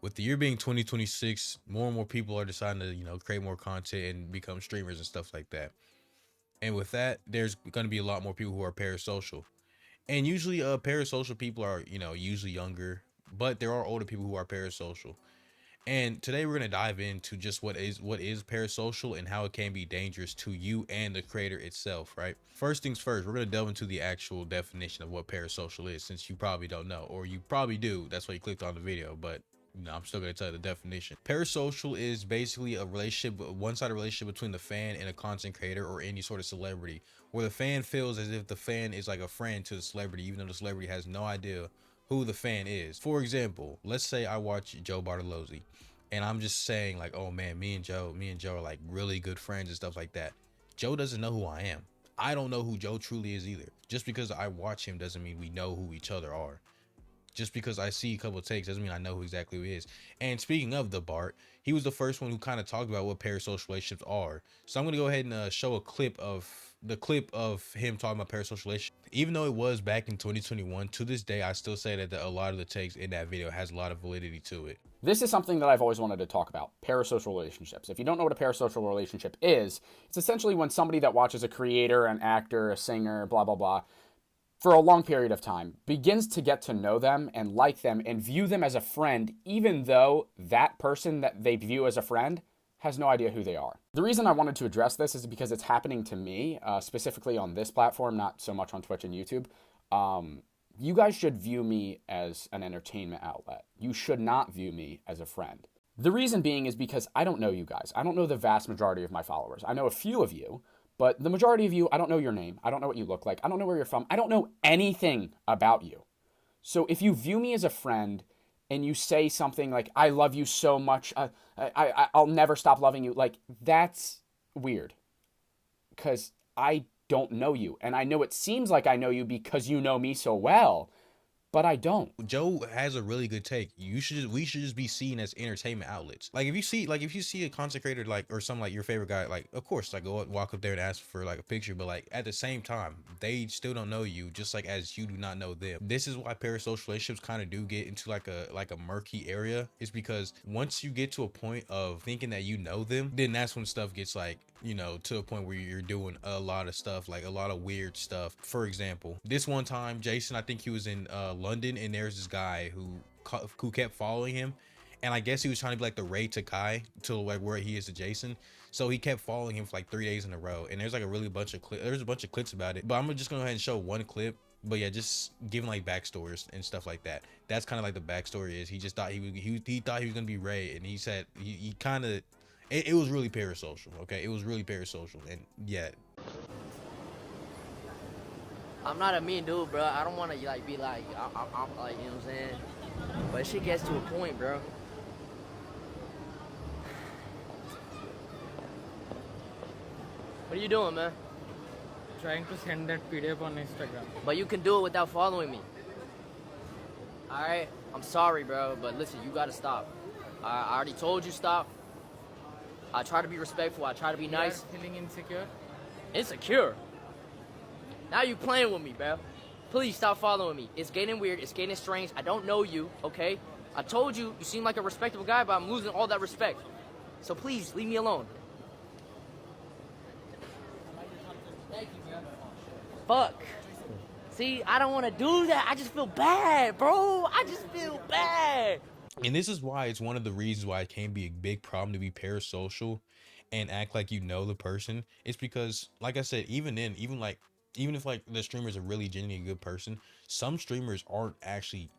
with the year being 2026, more and more people are deciding to, create more content and become streamers and stuff like that. And with that, there's going to be a lot more people who are parasocial. And usually, parasocial people are, usually younger, but there are older people who are parasocial. And today we're going to dive into just what is parasocial and how it can be dangerous to you and the creator itself, right? First things first, we're going to delve into the actual definition of what parasocial is, since you probably don't know, or you probably do. That's why you clicked on the video, but I'm still going to tell you the definition. Parasocial is basically a relationship, a one-sided relationship between the fan and a content creator or any sort of celebrity, where the fan feels as if the fan is like a friend to the celebrity, even though the celebrity has no idea who the fan is. For example, let's say I watch Joe Bartolozzi and I'm just saying like, oh man, me and Joe are like really good friends and stuff like that. Joe doesn't know who I am. I don't know who Joe truly is either. Just because I watch him doesn't mean we know who each other are. Just because I see a couple of takes doesn't mean I know who exactly who he is. And speaking of the Bart, he was the first one who kind of talked about what parasocial relationships are. So I'm going to go ahead and show a clip of him talking about parasocial relationships. Even though it was back in 2021, to this day, I still say that a lot of the takes in that video has a lot of validity to it. This is something that I've always wanted to talk about, parasocial relationships. If you don't know what a parasocial relationship is, it's essentially when somebody that watches a creator, an actor, a singer, blah, blah, blah, for a long period of time, begins to get to know them and like them and view them as a friend, even though that person that they view as a friend has no idea who they are. The reason I wanted to address this is because it's happening to me, specifically on this platform, not so much on Twitch and YouTube. You guys should view me as an entertainment outlet. You should not view me as a friend. The reason being is because I don't know you guys. I don't know the vast majority of my followers. I know a few of you, but the majority of you, I don't know your name. I don't know what you look like. I don't know where you're from. I don't know anything about you. So if you view me as a friend and you say something like, I love you so much, I'll never stop loving you, like, that's weird. Because I don't know you. And I know it seems like I know you because you know me so well, but I don't. Joe has a really good take. We should just be seen as entertainment outlets. Like if you see a content creator like or some like your favorite guy, like of course like go walk up there and ask for like a picture, but like at the same time they still don't know you, just like as you do not know them. This is why parasocial relationships kind of do get into like a murky area, is because once you get to a point of thinking that you know them, then that's when stuff gets like, to a point where you're doing a lot of stuff, like a lot of weird stuff. For example, this one time, Jason, I think he was in London, and there's this guy who kept following him, and I guess he was trying to be like the Ray to Kai to like where he is to Jason. So he kept following him for like 3 days in a row, and there's like there's a bunch of clips about it, but I'm just gonna go ahead and show one clip. But yeah, just giving like backstories and stuff like that. That's kind of like the backstory is he just thought he thought he was gonna be Ray, and he said he kind of it was really parasocial. Okay, it was really parasocial, and yeah. I'm not a mean dude, bro. I don't want to like be like I'm like, you know what I'm saying. But shit gets to a point, bro. What are you doing, man? Trying to send that PDF on Instagram. But you can do it without following me. Alright? I'm sorry, bro, but listen, you gotta stop. I already told you stop. I try to be respectful. I try to be nice. You are feeling insecure? Insecure? Now you playing with me, bro. Please stop following me. It's getting weird. It's getting strange. I don't know you, okay? I told you, you seem like a respectable guy, but I'm losing all that respect. So please, leave me alone. Thank you, bro. Fuck. See, I don't want to do that. I just feel bad, bro. I just feel bad. And this is why it's one of the reasons why it can be a big problem to be parasocial and act like you know the person. It's because, like I said, even if like the streamer is a really genuinely good person, some streamers aren't actually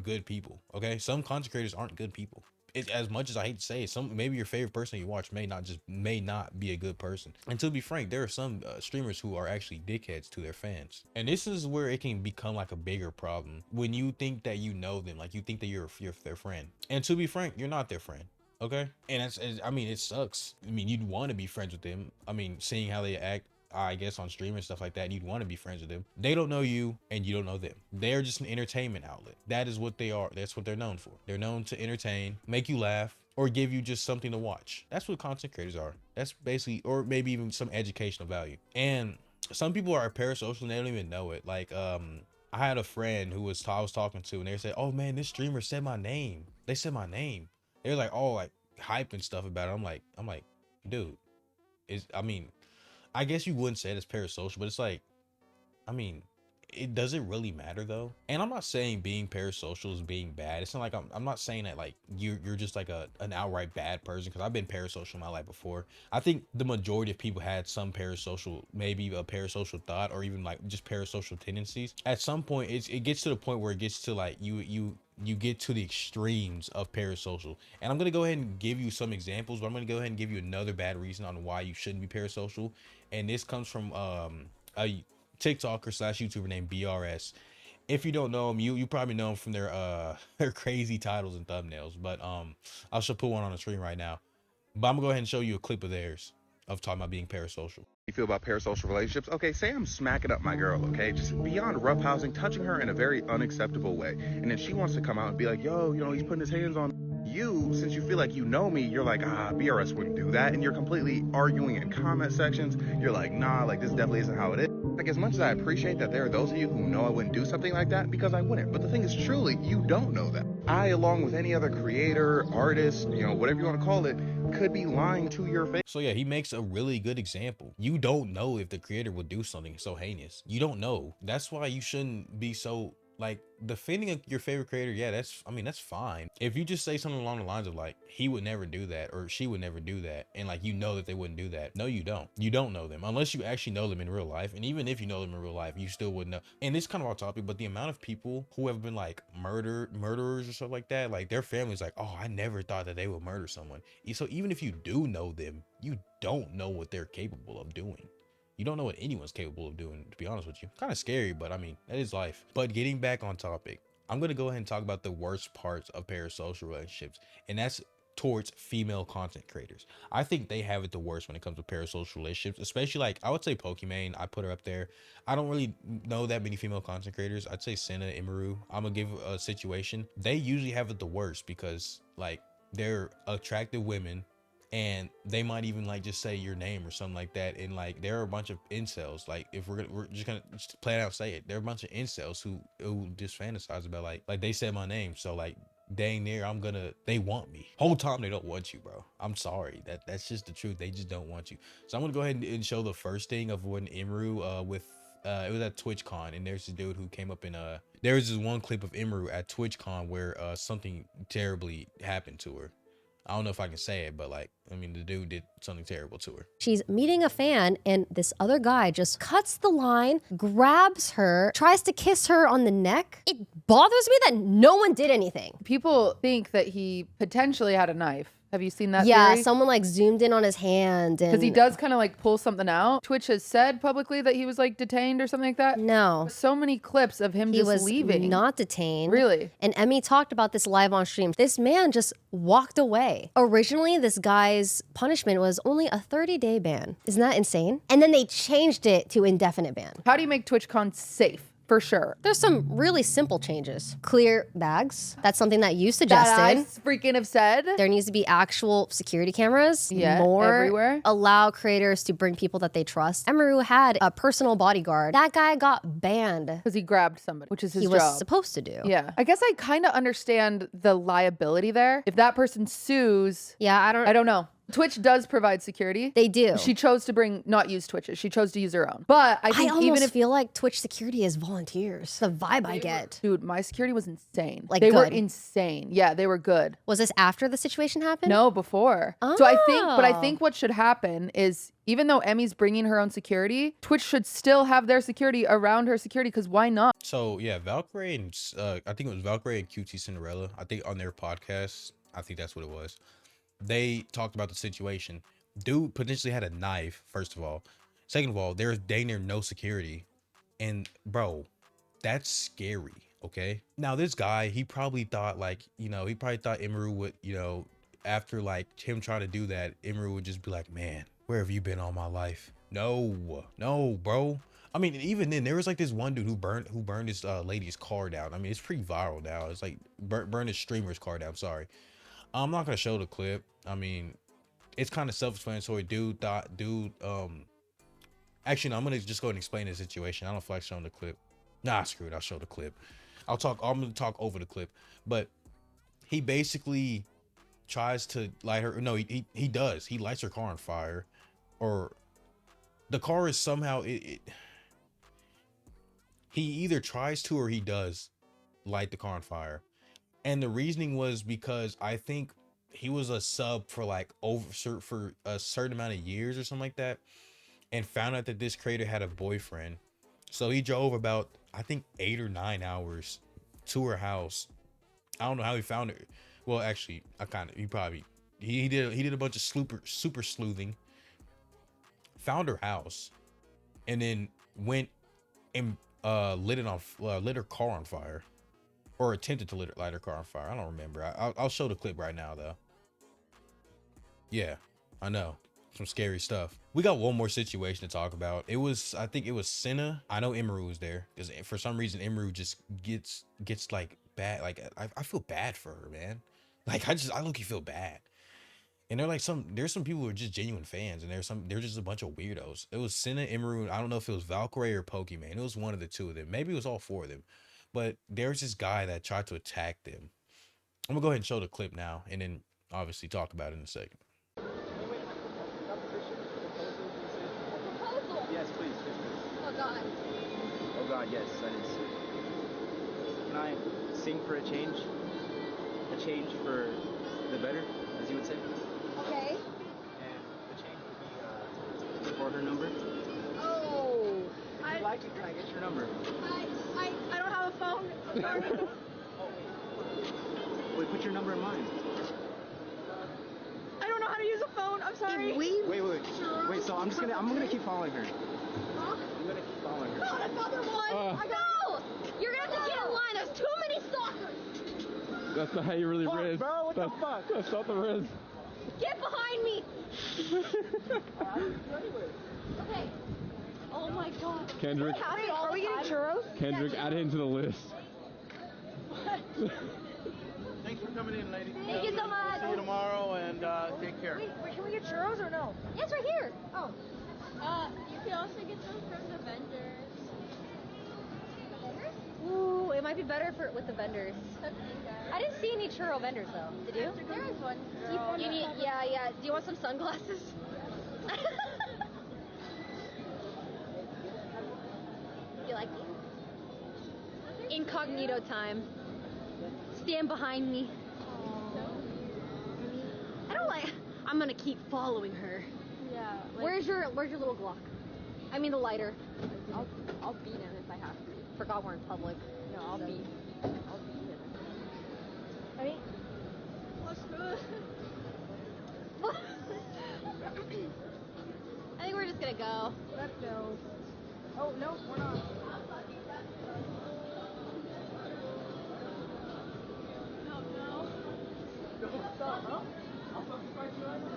good people. Okay, some content creators aren't good people. It's, as much as I hate to say it, maybe your favorite person you watch may not be a good person. And to be frank, there are some streamers who are actually dickheads to their fans, and this is where it can become like a bigger problem when you think that you know them, like you think that you're their friend, and to be frank, you're not their friend. Okay, and I mean, it sucks. I mean, you'd want to be friends with them. I mean, seeing how they act, I guess, on stream and stuff like that, you'd want to be friends with them. They don't know you and you don't know them. They're just an entertainment outlet. That is what they are. That's what they're known for. They're known to entertain, make you laugh, or give you just something to watch. That's what content creators are. That's basically, or maybe even some educational value. And some people are parasocial and they don't even know it. Like I had a friend who I was talking to, and they said, "Oh man, this streamer said my name. They said my name." They're like, "Oh, like hype and stuff about it." I'm like, dude, I mean, I guess you wouldn't say it as parasocial, but it's like, I mean, it doesn't really matter though. And I'm not saying being parasocial is being bad. It's not like I'm not saying that like you're just like an outright bad person, because I've been parasocial in my life before. I think the majority of people had some parasocial, maybe a parasocial thought, or even like just parasocial tendencies. At some point, it gets to the point where it gets to like you get to the extremes of parasocial. And I'm going to go ahead and give you some examples, but I'm going to go ahead and give you another bad reason on why you shouldn't be parasocial. And this comes from a TikToker slash YouTuber named BRS. If you don't know him, you probably know him from their their crazy titles and thumbnails. But I should put one on the screen right now. But I'm gonna go ahead and show you a clip of theirs of talking about being parasocial. You feel about parasocial relationships? Okay, say I'm smacking up my girl, okay? Just beyond roughhousing, touching her in a very unacceptable way. And then she wants to come out and be like, yo, you know, he's putting his hands on you. Since you feel like you know me, you're like, BRS wouldn't do that. And you're completely arguing in comment sections. You're like, nah, like this definitely isn't how it is. Like, as much as I appreciate that there are those of you who know I wouldn't do something like that, because I wouldn't. But the thing is, truly, you don't know that. I, along with any other creator, artist, you know, whatever you want to call it, could be lying to your face. So yeah, he makes a really good example. You don't know if the creator will do something so heinous. You don't know. That's why you shouldn't be so like defending your favorite creator. Yeah, that's fine. If you just say something along the lines of like, he would never do that, or she would never do that, and like, you know that they wouldn't do that. No, you don't know them unless you actually know them in real life. And even if you know them in real life, you still wouldn't know. And this is kind of off topic, but the amount of people who have been like murderers or stuff like that, like their family's like, oh, I never thought that they would murder someone. So even if you do know them, you don't know what they're capable of doing. You don't know what anyone's capable of doing, to be honest with you. Kind of scary, but I mean, that is life. But getting back on topic, I'm going to go ahead and talk about the worst parts of parasocial relationships, and that's towards female content creators. I think they have it the worst when it comes to parasocial relationships, especially like, I would say Pokimane. I put her up there. I don't really know that many female content creators. I'd say Senna, Imaru. I'm going to give a situation. They usually have it the worst because like they're attractive women, and they might even like just say your name or something like that. And like, there are a bunch of incels. Like, if we're just gonna play it out, say it. There are a bunch of incels who just fantasize about like they said my name, so like dang near they want me. Whole time they don't want you, bro. I'm sorry, that's just the truth. They just don't want you. So I'm gonna go ahead and show the first thing of when Imru with it was at TwitchCon, and there's this dude who came up in there was this one clip of Imru at TwitchCon where something terribly happened to her. I don't know if I can say it, but like, I mean, the dude did something terrible to her. She's meeting a fan, and this other guy just cuts the line, grabs her, tries to kiss her on the neck. It bothers me that no one did anything. People think that he potentially had a knife. Have you seen that Yeah, theory? someone like zoomed in on his hand. Because he does kind of like pull something out. Twitch has said publicly that he was like detained or something like that. No. So many clips of him He just was leaving. not detained. Really? And Emmy talked about this live on stream. This man just walked away. Originally, this guy's punishment was only a 30-day ban. Isn't that insane? And then they changed it to indefinite ban. How do you make TwitchCon safe? For sure. There's some really simple changes. Clear bags. That's something that you That suggested. I freaking have said. There needs to be actual security cameras. Yeah, more. everywhere. Allow creators to bring people that they trust. Emeru had a personal bodyguard. That guy got banned. Because he grabbed somebody, which is his He was job. supposed to do. Yeah. I guess I kind of understand the liability there. If that person sues, Yeah, I don't know. Twitch does provide security. They do. She chose to not use Twitch's. She chose to use her own. But I think almost even if feel like Twitch security is volunteers. The vibe I get. dude, my security was insane. Like, they were good. insane. Yeah, they were good. Was this after the situation happened? No, before. So I Oh. think what should happen is, even though Emmy's bringing her own security, Twitch should still have their security around her security, because why not? So yeah, Valkyrie and I think it was Valkyrie and QT Cinderella. I think on their podcast, I think that's what it was. They talked about the situation. Dude potentially had a knife, first of all. Second of all, there's dang near no security. And bro, that's scary, okay? Now this guy, he probably thought like, he probably thought Imru would, after like him trying to do that, Imru would just be like, man, where have you been all my life? No, bro. I mean, even then, there was like this one dude who burned this lady's car down. I mean, it's pretty viral now. It's like burned his streamer's car down. Sorry. I'm not gonna show the clip. I mean, it's kind of self-explanatory. Actually, no, I'm gonna just go ahead and explain the situation. I don't feel like showing the clip. Nah, screw it. I'll show the clip. I'm gonna talk over the clip. But he basically tries to light her. No, he does. He lights her car on fire, or the car is somehow he either tries to or he does light the car on fire. And the reasoning was because I think he was a sub for like for a certain amount of years or something like that, and found out that this creator had a boyfriend. So he drove about, I think, 8 or 9 hours to her house. I don't know how he found it. Well, actually, he did a bunch of super sleuthing, found her house, and then went and lit her car on fire, or attempted to light her car on fire. I don't remember. I'll show the clip right now though. Yeah, I know. Some scary stuff. We got one more situation to talk about. I think it was Senna. I know Imru was there because for some reason Imru just gets like bad. Like I feel bad for her, man. Like I look, you feel bad. And there's some people who are just genuine fans, and they're just a bunch of weirdos. It was Senna, Imru, I don't know if it was Valkyrie or Pokemon. It was one of the two of them. Maybe it was all four of them. But there's this guy that tried to attack them. I'm gonna go ahead and show the clip now, and then obviously talk about it in a second. Yes, please. Oh God. Oh God, yes, that is. Can I sing for a change? A change for the better, as you would say? Okay. And the change would be for her number. Oh. If you'd like it, can I get your number? I don't have a phone. Sorry. Wait, put your number in mine. I don't know how to use a phone. I'm sorry. Wait, so I'm gonna keep following her. Huh? I'm gonna keep following her. God, another one. No! You're gonna have to get in line. There's too many stalkers. That's not how you really riz. Bro, what the fuck? That's not the riz. Get behind me. Okay. Oh my God. Kendrick. Wait, are we getting churros? Kendrick, add it into the list. Thanks for coming in, lady. Thank you so much. See you tomorrow, and take care. Wait, can we get churros or no? Yes, right here. Oh. You can also get them from the vendors. Ooh, it might be better with the vendors. I didn't see any churro vendors though. Did you? There is one. You need, yeah. Do you want some sunglasses? You like these? Incognito time. Stand behind me. I don't like. I'm gonna keep following her. Yeah. Where's your little Glock? I mean the lighter. I'll beat him if I have to. Forgot we're in public. No, I'll beat him. Ready? Let's do it. I think we're just gonna go. Let's go. Oh, no, we're not.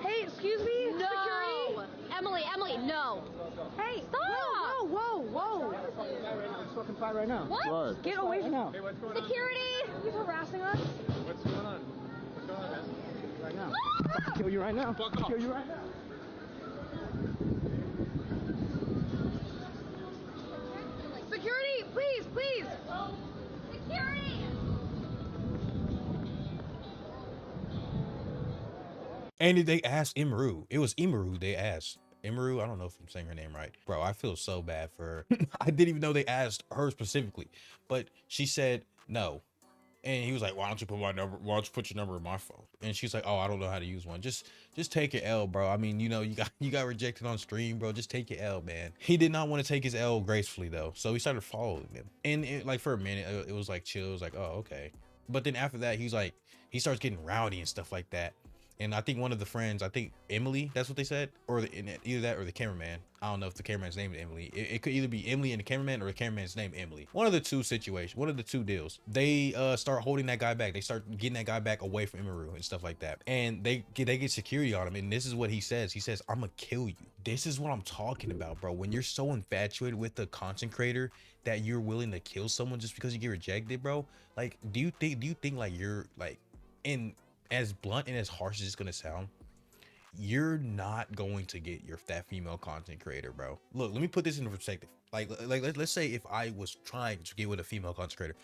Hey, excuse me? No! Security? Emily, no! Hey, stop! Whoa! It's fucking fight right now. What? Get away from now. Security! He's harassing us. What's going on? What's going on, man? Right now. I'll kill you right now. Fuck off. Kill you right now. Security, please! Security! And they asked Imru. It was Imru they asked. Imru, I don't know if I'm saying her name right. Bro, I feel so bad for her. I didn't even know they asked her specifically. But she said no. And he was like, why don't you put my number? Why don't you put your number in my phone? And she's like, oh, I don't know how to use one. Just take your L, bro. I mean, you got rejected on stream, bro. Just take your L, man. He did not want to take his L gracefully though. So he started following them. And like for a minute, it was like chill. It was like, oh, okay. But then after that, he starts getting rowdy and stuff like that. And I think one of the friends, I think Emily, that's what they said, or either that or the cameraman. I don't know if the cameraman's name is Emily. It could either be Emily and the cameraman, or the cameraman's name Emily. One of the two situations, one of the two deals. They start holding that guy back. They start getting that guy back away from Emiru and stuff like that. And they get security on him. And this is what he says. He says, "I'm gonna kill you." This is what I'm talking about, bro. When you're so infatuated with the content creator that you're willing to kill someone just because you get rejected, bro. Like, do you think like you're like in as blunt and as harsh as it's gonna sound, you're not going to get that female content creator, bro. Look, let me put this into perspective. Like let's say if I was trying to get with a female content creator,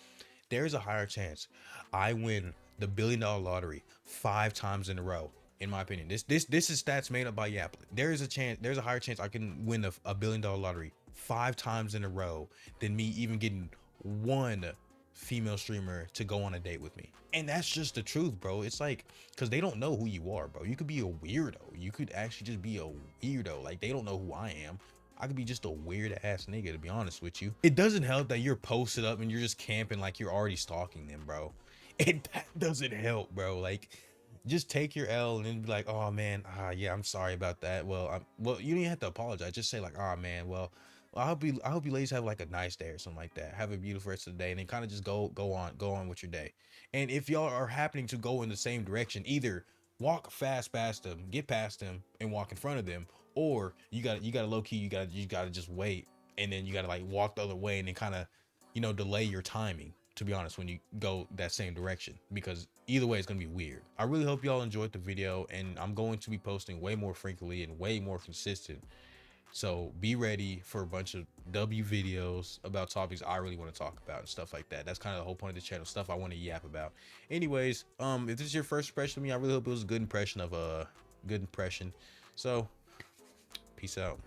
there's a higher chance I win the $1 billion lottery 5 times in a row. In my opinion, this is stats made up by Yap. There's a higher chance I can win a $1 billion lottery 5 times in a row than me even getting one female streamer to go on a date with me. And that's just the truth, bro. It's like, because they don't know who you are, bro. You could be a weirdo. You could actually just be a weirdo. Like, they don't know who I am. I could be just a weird ass nigga, to be honest with you. It doesn't help that you're posted up and you're just camping like you're already stalking them, bro. That doesn't help, bro. Like, just take your L and then be like, oh man, yeah, I'm sorry about that. Well, you don't even have to apologize. Just say like, oh man, well, I hope you ladies have like a nice day or something like that. Have a beautiful rest of the day, and then kind of just go on with your day. And if y'all are happening to go in the same direction, either walk fast past them, get past them, and walk in front of them, or you gotta low key, you gotta just wait, and then you gotta like walk the other way, and then kind of, delay your timing, to be honest, when you go that same direction, because either way it's gonna be weird. I really hope y'all enjoyed the video, and I'm going to be posting way more frequently and way more consistent. So be ready for a bunch of W videos about topics I really want to talk about and stuff like that. That's kind of the whole point of the channel, stuff I want to yap about. Anyways, if this is your first impression of me, I really hope it was a good impression of good impression. So peace out.